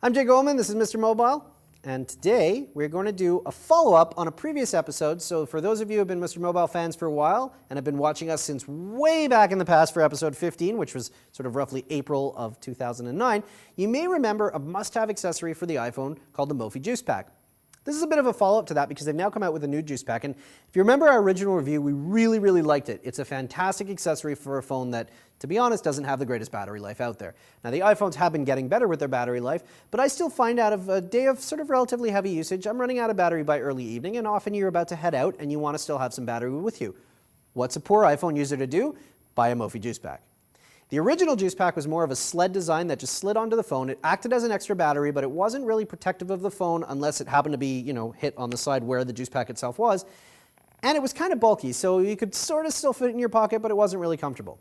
I'm Jay Goldman, this is Mr. Mobile, and today we're going to do a follow-up on a previous episode. So for those of you who have been Mr. Mobile fans for a while and have been watching us since way back in the past for episode 15, which was sort of roughly April of 2009, you may remember a must-have accessory for the iPhone called the Mophie Juice Pack. This is a bit of a follow-up to that because they've now come out with a new juice pack, and if you remember our original review, we really liked it. It's a fantastic accessory for a phone that, to be honest, doesn't have the greatest battery life out there. Now, the iPhones have been getting better with their battery life, but I still find out of a day of sort of relatively heavy usage, I'm running out of battery by early evening, and often you're about to head out and you want to still have some battery with you. What's a poor iPhone user to do? Buy a Mophie Juice Pack. The original juice pack was more of a sled design that just slid onto the phone. It acted as an extra battery, but it wasn't really protective of the phone unless it happened to be, hit on the side where the juice pack itself was. And it was kind of bulky, so you could sort of still fit it in your pocket, but it wasn't really comfortable.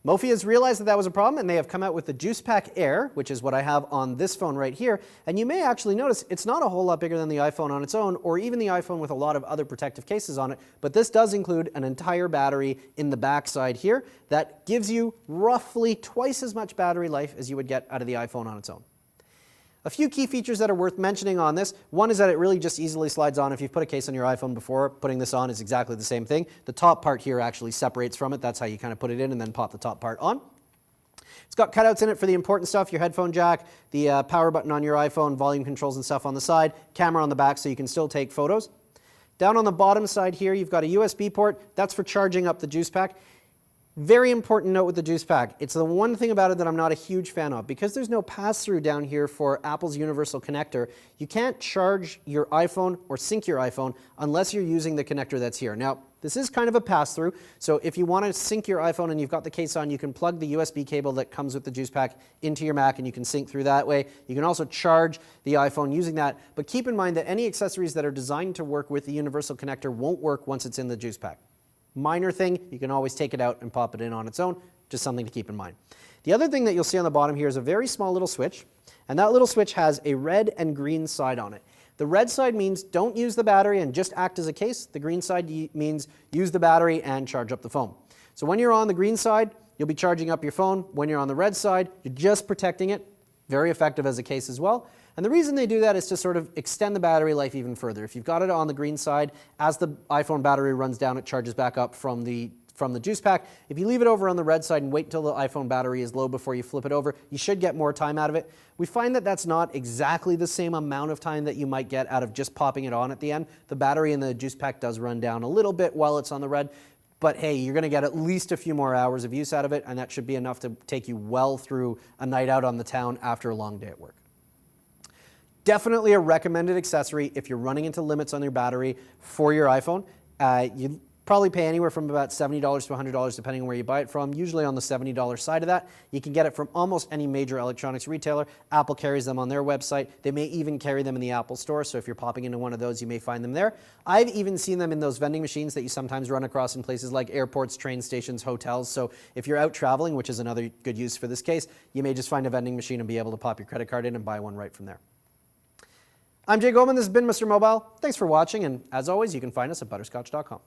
Mophie has realized that that was a problem, and they have come out with the Juice Pack Air, which is what I have on this phone right here. And you may actually notice it's not a whole lot bigger than the iPhone on its own, or even the iPhone with a lot of other protective cases on it, but this does include an entire battery in the back side here that gives you roughly twice as much battery life as you would get out of the iPhone on its own. A few key features that are worth mentioning on this. One is that it really just easily slides on. If you've put a case on your iPhone before, putting this on is exactly the same thing. The top part here actually separates from it. That's how you kind of put it in and then pop the top part on. It's got cutouts in it for the important stuff, your headphone jack, the power button on your iPhone, volume controls and stuff on the side, camera on the back so you can still take photos. Down on the bottom side here, you've got a USB port. That's for charging up the juice pack. Very important note with the juice pack. It's the one thing about it that I'm not a huge fan of. Because there's no pass-through down here for Apple's universal connector, you can't charge your iPhone or sync your iPhone unless you're using the connector that's here. Now, this is kind of a pass-through, so if you want to sync your iPhone and you've got the case on, you can plug the USB cable that comes with the juice pack into your Mac and you can sync through that way. You can also charge the iPhone using that, but keep in mind that any accessories that are designed to work with the universal connector won't work once it's in the juice pack. Minor thing, you can always take it out and pop it in on its own, just something to keep in mind. The other thing that you'll see on the bottom here is a very small little switch, and that little switch has a red and green side on it. The red side means don't use the battery and just act as a case. The green side means use the battery and charge up the phone. So when you're on the green side, you'll be charging up your phone. When you're on the red side, you're just protecting it. Very effective as a case as well. And the reason they do that is to sort of extend the battery life even further. If you've got it on the green side, as the iPhone battery runs down, it charges back up from the juice pack. If you leave it over on the red side and wait until the iPhone battery is low before you flip it over, you should get more time out of it. We find that that's not exactly the same amount of time that you might get out of just popping it on at the end. The battery in the juice pack does run down a little bit while it's on the red, but hey, you're going to get at least a few more hours of use out of it, and that should be enough to take you well through a night out on the town after a long day at work. Definitely a recommended accessory if you're running into limits on your battery for your iPhone. You probably pay anywhere from about $70 to $100 depending on where you buy it from, usually on the $70 side of that. You can get it from almost any major electronics retailer. Apple carries them on their website. They may even carry them in the Apple Store, so if you're popping into one of those, you may find them there. I've even seen them in those vending machines that you sometimes run across in places like airports, train stations, hotels. So if you're out traveling, which is another good use for this case, you may just find a vending machine and be able to pop your credit card in and buy one right from there. I'm Jay Goldman, this has been Mr. Mobile. Thanks for watching, and as always, you can find us at butterscotch.com.